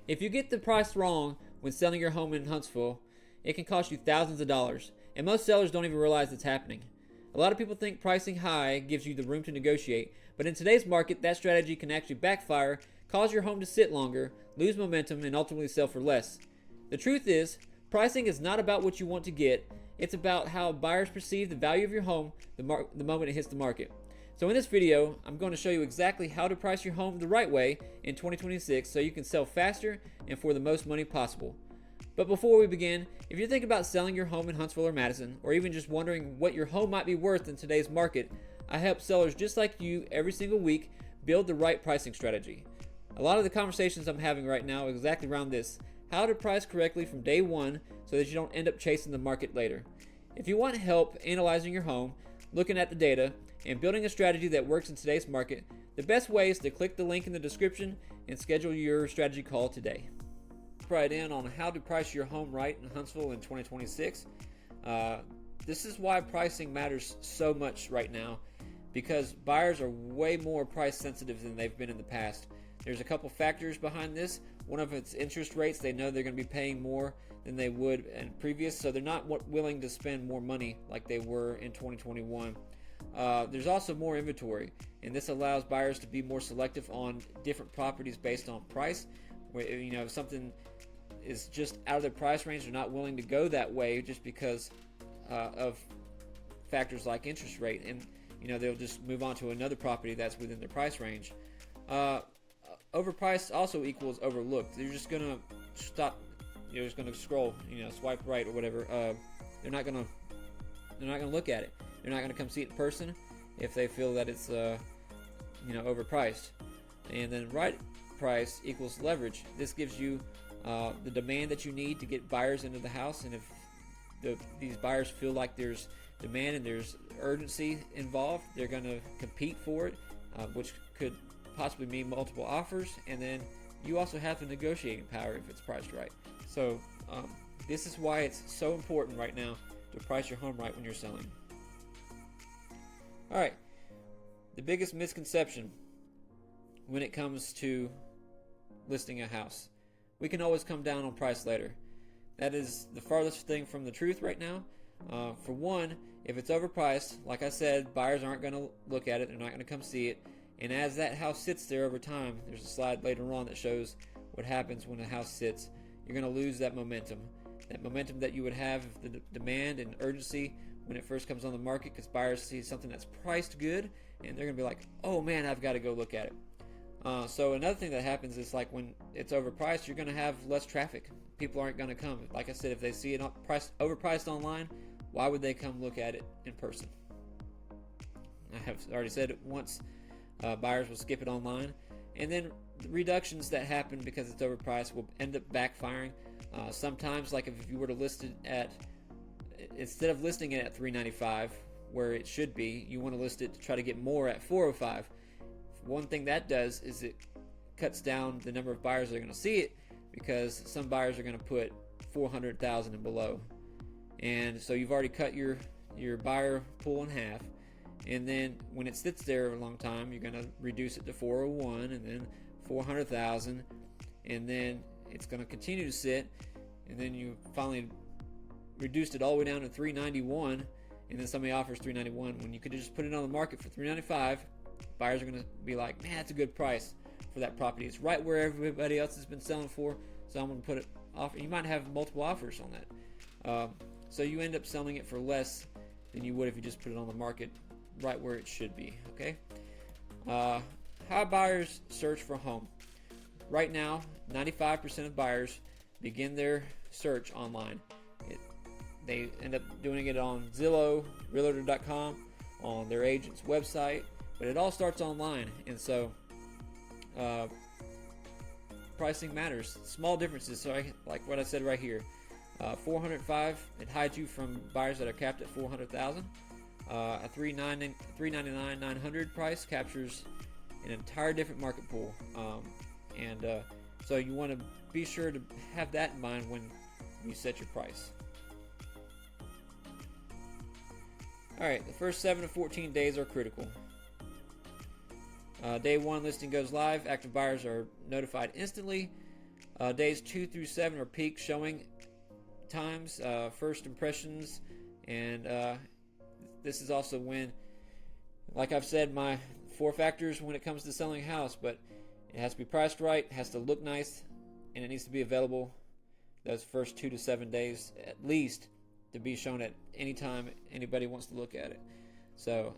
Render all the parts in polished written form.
If you get the price wrong when selling your home in Huntsville, it can cost you thousands of dollars, and most sellers don't even realize it's happening. A lot of people think pricing high gives you the room to negotiate, but in today's market, that strategy can actually backfire, cause your home to sit longer, lose momentum, and ultimately sell for less. The truth is, pricing is not about what you want to get, it's about how buyers perceive the value of your home the moment it hits the market. So in this video, I'm going to show you exactly how to price your home the right way in 2026 so you can sell faster and for the most money possible. But before we begin, if you're thinking about selling your home in Huntsville or Madison, or even just wondering what your home might be worth in today's market, I help sellers just like you every single week build the right pricing strategy. A lot of the conversations I'm having right now is exactly around this: how to price correctly from day one so that you don't end up chasing the market later. If you want help analyzing your home, looking at the data, and building a strategy that works in today's market, the best way is to click the link in the description and schedule your strategy call today. Right in on how to price your home right in Huntsville in 2026. This is why pricing matters so much right now, because buyers are way more price sensitive than they've been in the past. There's a couple factors behind this. One of it's interest rates. They know they're going to be paying more than they would in previous, so they're not willing to spend more money like they were in 2021. There's also more inventory, and this allows buyers to be more selective on different properties based on price. Where, if something is just out of their price range, they're not willing to go that way just because of factors like interest rate, and they'll just move on to another property that's within their price range. Overpriced also equals overlooked. They're just gonna stop. You're just gonna scroll, swipe right or whatever. They're not gonna look at it. They're not gonna come see it in person if they feel that it's overpriced. And then right price equals leverage. This gives you the demand that you need to get buyers into the house, and if these buyers feel like there's demand and there's urgency involved, they're going to compete for it, which could possibly mean multiple offers, and then you also have the negotiating power if it's priced right. So this is why it's so important right now to price your home right when you're selling. All right, the biggest misconception when it comes to listing a house: we can always come down on price later. That is the farthest thing from the truth right now. For one, if it's overpriced, like I said, buyers aren't going to look at it. They're not going to come see it. And as that house sits there over time, there's a slide later on that shows what happens when a house sits. You're going to lose that momentum. That momentum that you would have if the demand and urgency when it first comes on the market, because buyers see something that's priced good, and they're going to be like, oh man, I've got to go look at it. So another thing that happens is, like, when it's overpriced, you're going to have less traffic. People aren't going to come. Like I said, if they see it overpriced online, why would they come look at it in person? I have already said it once. Buyers will skip it online. And then the reductions that happen because it's overpriced will end up backfiring. Sometimes, like if you were to list it at, instead of listing it at $395 where it should be, you want to list it to try to get more at $405. One thing that does is it cuts down the number of buyers that are going to see it, because some buyers are going to put $400,000 and below, and so you've already cut your buyer pool in half. And then when it sits there a long time, you're going to reduce it to 401 and then 400,000, and then it's going to continue to sit, and then you finally reduced it all the way down to 391, and then somebody offers 391 when you could just put it on the market for 395. Buyers are going to be like, man, that's a good price for that property. It's right where everybody else has been selling for, so I'm going to put it off. You might have multiple offers on that. So you end up selling it for less than you would if you just put it on the market right where it should be. Okay. How buyers search for a home. Right now, 95% of buyers begin their search online. They end up doing it on Zillow, Realtor.com, on their agent's website, but it all starts online. And so pricing matters. Small differences. So like what I said right here, 405, it hides you from buyers that are capped at 400,000. A 399 900 price captures an entire different market pool, so you want to be sure to have that in mind when you set your price. Alright, the first 7 to 14 days are critical. Day 1 listing goes live. Active buyers are notified instantly. Days 2 through 7 are peak showing times, first impressions, and this is also when, like I've said, my 4 factors when it comes to selling a house, but it has to be priced right, it has to look nice, and it needs to be available those first 2 to 7 days at least to be shown at any time anybody wants to look at it. So,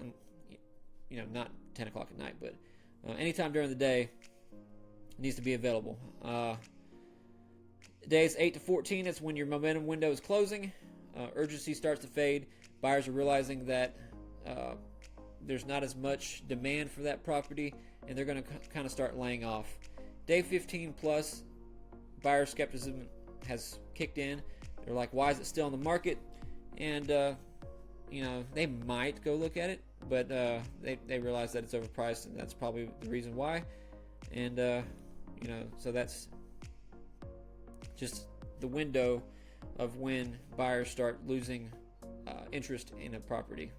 not 10 o'clock at night, but anytime during the day it needs to be available. Days 8 to 14, that's when your momentum window is closing. Urgency starts to fade. Buyers are realizing that there's not as much demand for that property, and they're going to kind of start laying off. Day 15 plus, buyer skepticism has kicked in. They're like, why is it still on the market? And they might go look at it, but they realize that it's overpriced, and that's probably the reason why. And so that's just the window of when buyers start losing interest in a property,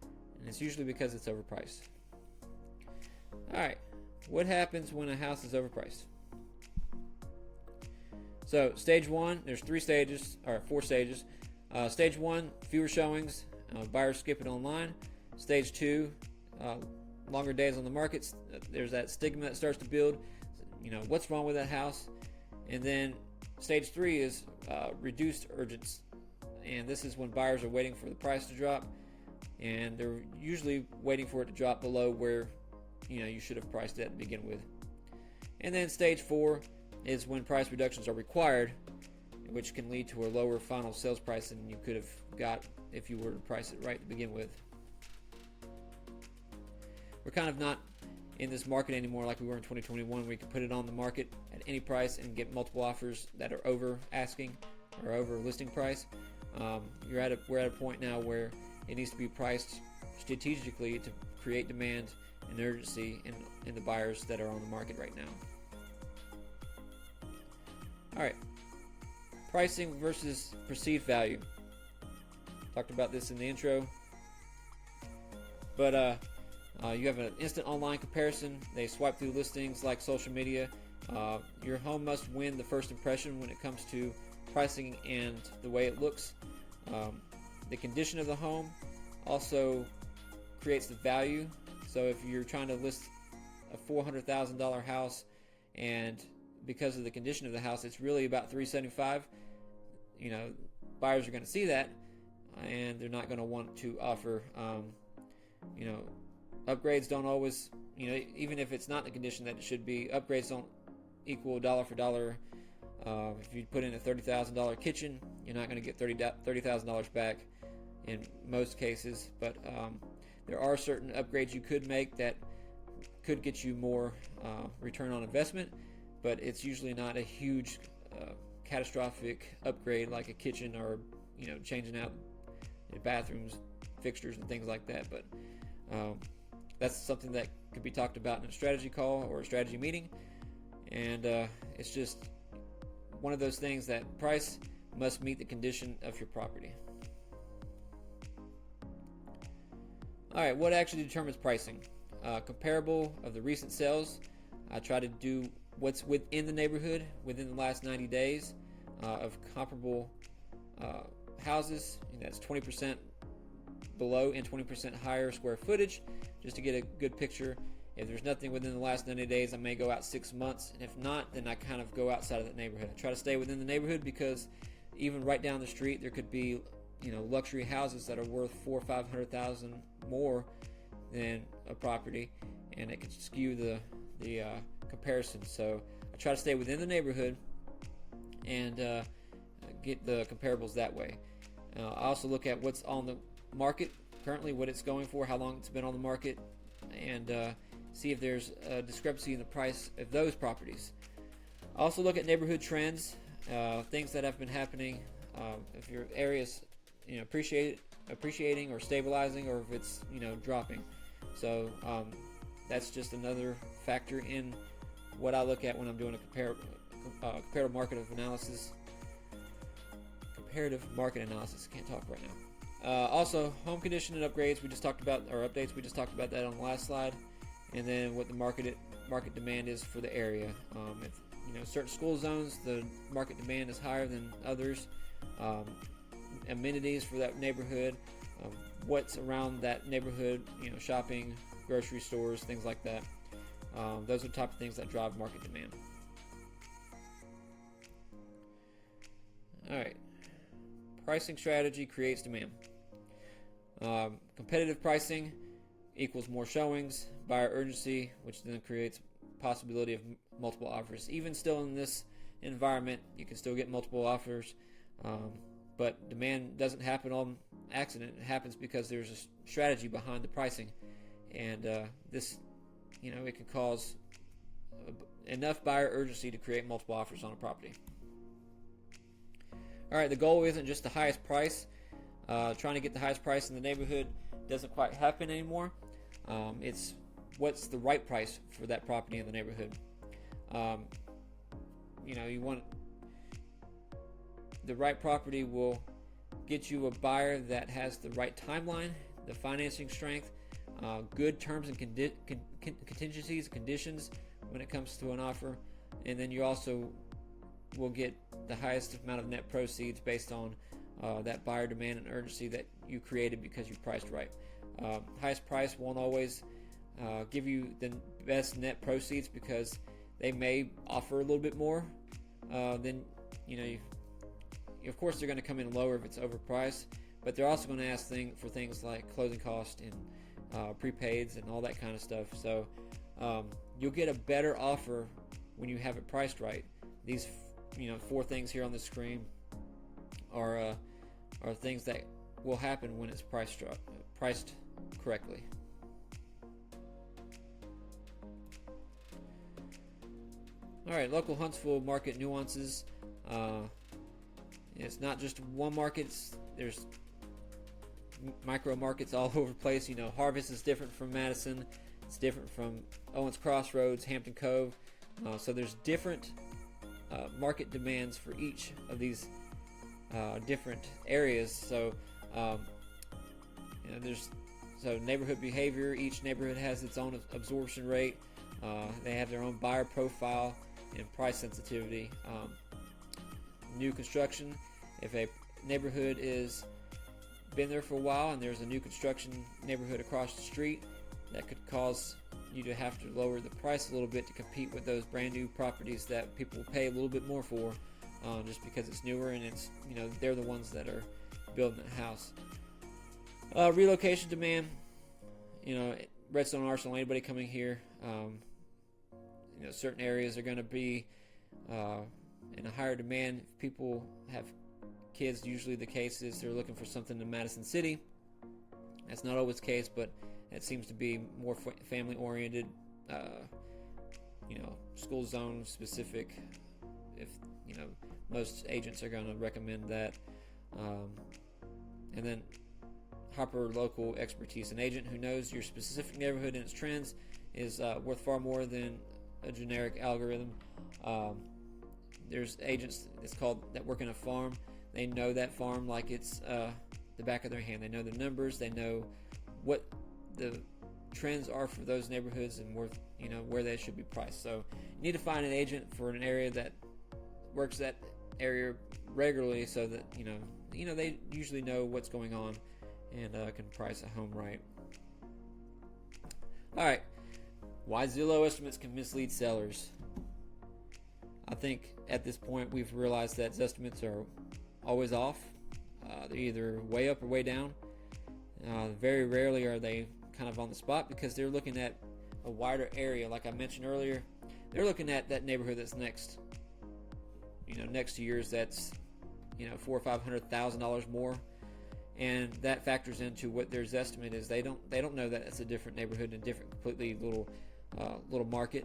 and it's usually because it's overpriced. All right, what happens when a house is overpriced? So stage 1, there's 4 stages. Stage 1, fewer showings, buyers skip it online. Stage 2, longer days on the market. There's that stigma that starts to build. What's wrong with that house? And then stage 3 is reduced urgency, and this is when buyers are waiting for the price to drop, and they're usually waiting for it to drop below where you should have priced it to begin with. And then stage 4 is when price reductions are required, which can lead to a lower final sales price than you could have got if you were to price it right to begin with. We're kind of not in this market anymore like we were in 2021, where you can put it on the market at any price and get multiple offers that are over asking or over listing price. We're at a point now where it needs to be priced strategically to create demand and urgency in the buyers that are on the market right now. All right, pricing versus perceived value. Talked about this in the intro, but you have an instant online comparison. They swipe through listings like social media. Your home must win the first impression when it comes to pricing and the way it looks. The condition of the home also creates the value. So if you're trying to list a $400,000 house, and because of the condition of the house, it's really about $375, buyers are going to see that, and they're not going to want to offer, upgrades don't always, even if it's not the condition that it should be, upgrades don't equal dollar for dollar. If you put in a $30,000 kitchen, you're not going to get $30,000 back in most cases, but there are certain upgrades you could make that could get you more return on investment, but it's usually not a huge catastrophic upgrade like a kitchen or changing out bathrooms, fixtures, and things like that. But that's something that could be talked about in a strategy call or a strategy meeting, and it's just one of those things that price must meet the condition of your property. All right, what actually determines pricing? Comparable of the recent sales. I try to do what's within the neighborhood within the last 90 days of comparable houses. That's 20% below and 20% higher square footage, just to get a good picture. If there's nothing within the last 90 days, I may go out 6 months, and if not, then I kind of go outside of that neighborhood. I try to stay within the neighborhood because even right down the street, there could be luxury houses that are worth $400,000 or $500,000 more than a property, and it could skew the comparison. So I try to stay within the neighborhood and get the comparables that way. I also look at what's on the market currently, what it's going for, how long it's been on the market, and see if there's a discrepancy in the price of those properties. I also look at neighborhood trends, things that have been happening, if your area's appreciating or stabilizing, or if it's dropping. So that's just another factor in what I look at when I'm doing a comparative market analysis. Comparative market analysis. Can't talk right now. Also, home condition and upgrades. We just talked about, or updates. We just talked about that on the last slide. And then what the market demand is for the area. If certain school zones, the market demand is higher than others. Amenities for that neighborhood, what's around that neighborhood, shopping, grocery stores, things like that. Those are the type of things that drive market demand. All right. Pricing strategy creates demand. Competitive pricing equals more showings, buyer urgency, which then creates possibility of multiple offers. Even still in this environment, you can still get multiple offers, but demand doesn't happen on accident. It happens because there's a strategy behind the pricing, and this, it can cause enough buyer urgency to create multiple offers on a property. All right, the goal isn't just the highest price. Trying to get the highest price in the neighborhood doesn't quite happen anymore. It's what's the right price for that property in the neighborhood. You want the right property will get you a buyer that has the right timeline, the financing strength, good terms and contingencies, conditions when it comes to an offer, and then you also will get the highest amount of net proceeds based on that buyer demand and urgency that you created because you priced right. Highest price won't always give you the best net proceeds because they may offer a little bit more than of course they're going to come in lower if it's overpriced, but they're also going to ask for things like closing costs and prepaids and all that kind of stuff. So you'll get a better offer when you have it priced right. These 4 things here on the screen are things that will happen when it's priced correctly. All right, local Huntsville market nuances. It's not just one market. There's micro markets all over the place. Harvest is different from Madison. It's different from Owens Crossroads, Hampton Cove. So there's different market demands for each of these different areas. So there's neighborhood behavior. Each neighborhood has its own absorption rate. They have their own buyer profile and price sensitivity. New construction. If a neighborhood is been there for a while and there's a new construction neighborhood across the street, that could cause you to have to lower the price a little bit to compete with those brand new properties that people will pay a little bit more for, just because it's newer and it's they're the ones that are building the house. Relocation demand. Redstone Arsenal. Anybody coming here, certain areas are going to be in a higher demand. If people have kids, usually the case is they're looking for something in Madison City. That's not always the case, but it seems to be more family oriented, school zone specific. If most agents are going to recommend that, and then hyper local expertise. An agent who knows your specific neighborhood and its trends is worth far more than a generic algorithm. There's agents that work in a farm. They know that farm like it's the back of their hand. They know the numbers. They know what the trends are for those neighborhoods and where they should be priced. So you need to find an agent for an area that works that area regularly, so that they usually know what's going on and can price a home right. All right, why Zillow estimates can mislead sellers. I think at this point we've realized that estimates are always off. They're either way up or way down. Very rarely are they kind of on the spot because they're looking at a wider area. Like I mentioned earlier, they're looking at that neighborhood that's next to yours. That's $400,000 or $500,000 more, and that factors into what their estimate is. They don't know that it's a different neighborhood and a different, completely little market,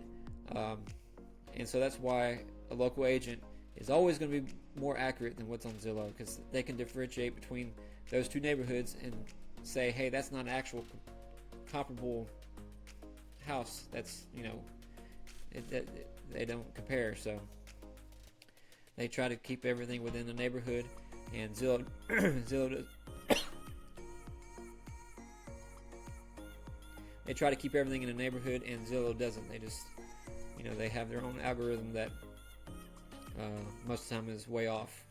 and so that's why a local agent is always going to be more accurate than what's on Zillow, because they can differentiate between those two neighborhoods and say, hey, that's not an actual comparable house. That's they don't compare. So they try to keep everything within the neighborhood, and Zillow does. They try to keep everything in the neighborhood, and Zillow doesn't. They just, they have their own algorithm that most of the time is way off.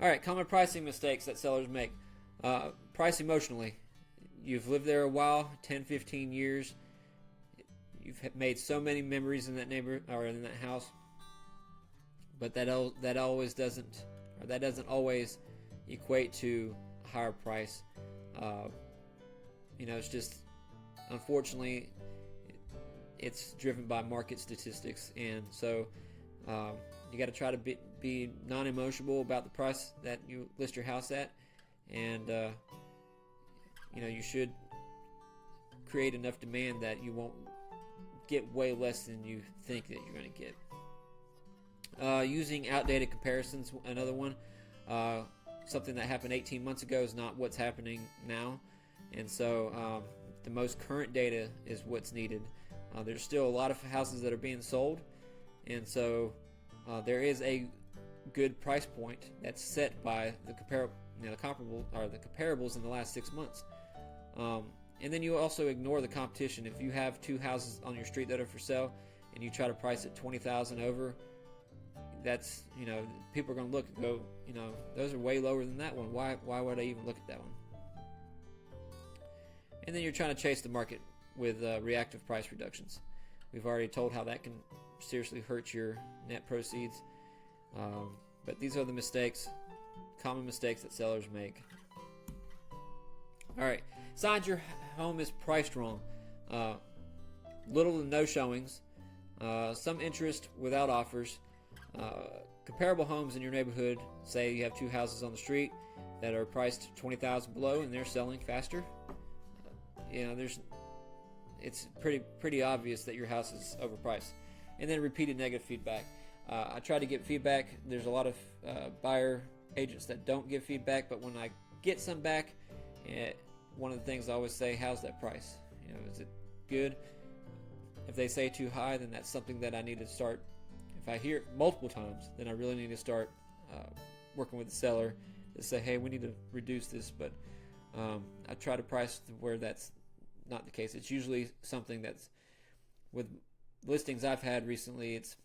All right, common pricing mistakes that sellers make. Price emotionally. You've lived there a while, 10, 15 years. You've made so many memories in that neighborhood or in that house, but that doesn't always equate to a higher price. It's just, unfortunately, it's driven by market statistics, and so you got to try to be non-emotional about the price that you list your house at, and you should create enough demand that you won't get way less than you think that you're going to get. Using outdated comparisons, another one. Something that happened 18 months ago is not what's happening now, and so the most current data is what's needed. There's still a lot of houses that are being sold, and so there is a good price point that's set by the comparables in the last 6 months. And then you also ignore the competition. If you have two houses on your street that are for sale, and you try to price it $20,000 over, that's people are going to look and go, those are way lower than that one. Why would I even look at that one? And then you're trying to chase the market with reactive price reductions. We've already told how that can seriously hurt your net proceeds. But these are the common mistakes that sellers make. All right, signs your home is priced wrong. Little to no showings, some interest without offers. Comparable homes in your neighborhood, say you have two houses on the street that are priced $20,000 below and they're selling faster. It's pretty obvious that your house is overpriced. And then repeated negative feedback. I try to get feedback. There's a lot of buyer agents that don't give feedback, but when I get some back, one of the things I always say, how's that price? Is it good? If they say too high, then that's something that I need to start. If I hear it multiple times, then I really need to start working with the seller to say, hey, we need to reduce this. But I try to price to where that's not the case. It's usually something that's, with listings I've had recently, it's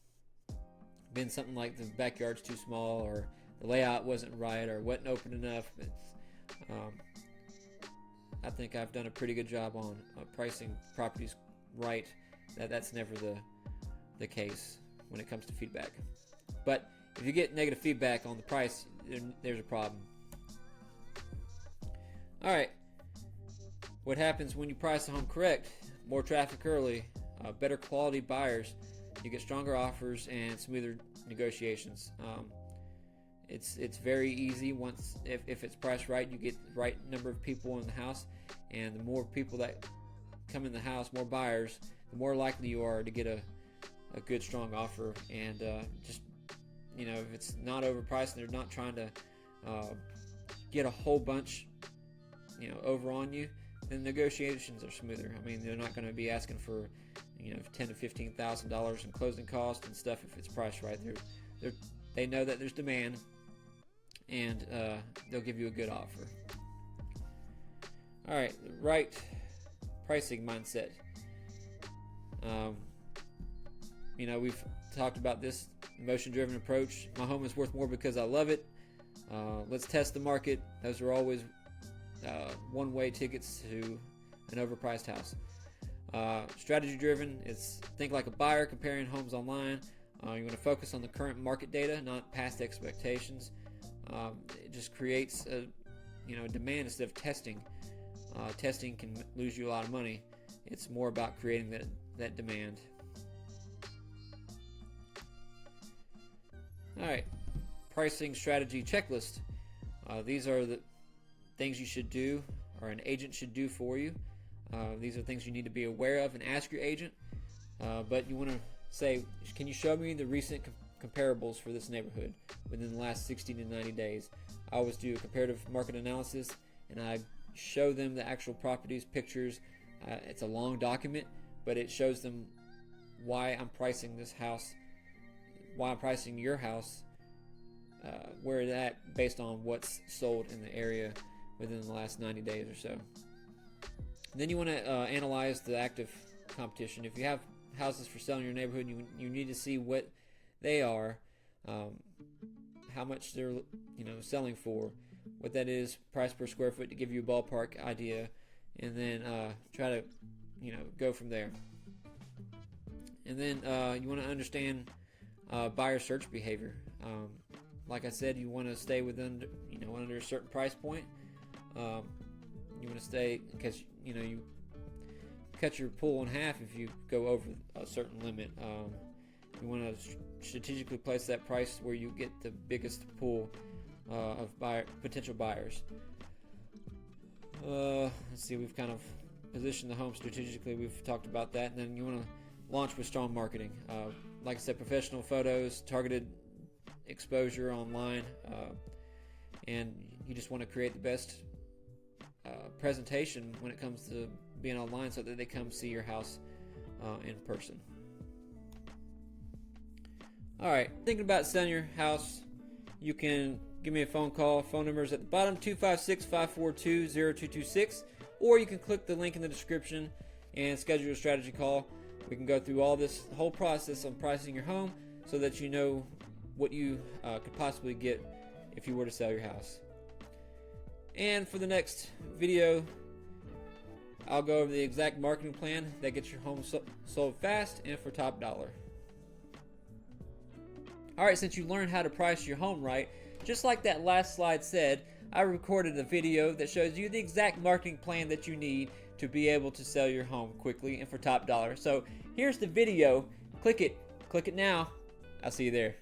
been something like the backyard's too small, or the layout wasn't right, or wasn't open enough. I think I've done a pretty good job on pricing properties right. That's never the case when it comes to feedback. But if you get negative feedback on the price, there's a problem. All right. What happens when you price a home correct? More traffic early, better quality buyers, you get stronger offers and smoother negotiations. It's very easy once if it's priced right. You get the right number of people in the house, and the more people that come in the house, more buyers, the more likely you are to get a good strong offer. And if it's not overpriced and they're not trying to get a whole bunch over on you, then negotiations are smoother. I mean, they're not going to be asking for $10,000 to $15,000 in closing costs and stuff if it's priced right. They know that there's demand, and they'll give you a good offer. All right, right pricing mindset. We've talked about this emotion-driven approach. My home is worth more because I love it. Let's test the market. Those are always one-way tickets to an overpriced house. Strategy-driven is think like a buyer comparing homes online. You want to focus on the current market data, not past expectations. It just creates a demand instead of testing. Testing can lose you a lot of money. It's more about creating that demand. All right, pricing strategy checklist. These are the things you should do, or an agent should do for you. These are things you need to be aware of and ask your agent. But you want to say, can you show me the recent comparables for this neighborhood within the last 60 to 90 days? I always do a comparative market analysis, and I show them the actual properties, pictures. It's a long document, but it shows them why I'm pricing this house, why I'm pricing your house, where it's at based on what's sold in the area within the last 90 days or so. And then you want to analyze the active competition. If you have houses for sale in your neighborhood, you need to see what they are, how much they're selling for, what that is, price per square foot, to give you a ballpark idea, and then try to go from there. And then you want to understand buyer search behavior. Like I said, you want to stay within under a certain price point. You want to stay, because you cut your pool in half if you go over a certain limit. You want to strategically place that price where you get the biggest pool of potential buyers. Let's see, we've kind of positioned the home strategically. We've talked about that. And then you want to launch with strong marketing. Like I said, professional photos, targeted exposure online, and you just want to create the best presentation when it comes to being online, so that they come see your house in person. Alright, thinking about selling your house, you can give me a phone call. Phone number is at the bottom, 256-542-0226, or you can click the link in the description and schedule a strategy call. We can go through all this whole process on pricing your home, so that you know what you could possibly get if you were to sell your house. And for the next video, I'll go over the exact marketing plan that gets your home sold fast and for top dollar. Alright, since you learned how to price your home right, just like that last slide said, I recorded a video that shows you the exact marketing plan that you need to be able to sell your home quickly and for top dollar. So here's the video. Click it now. I'll see you there.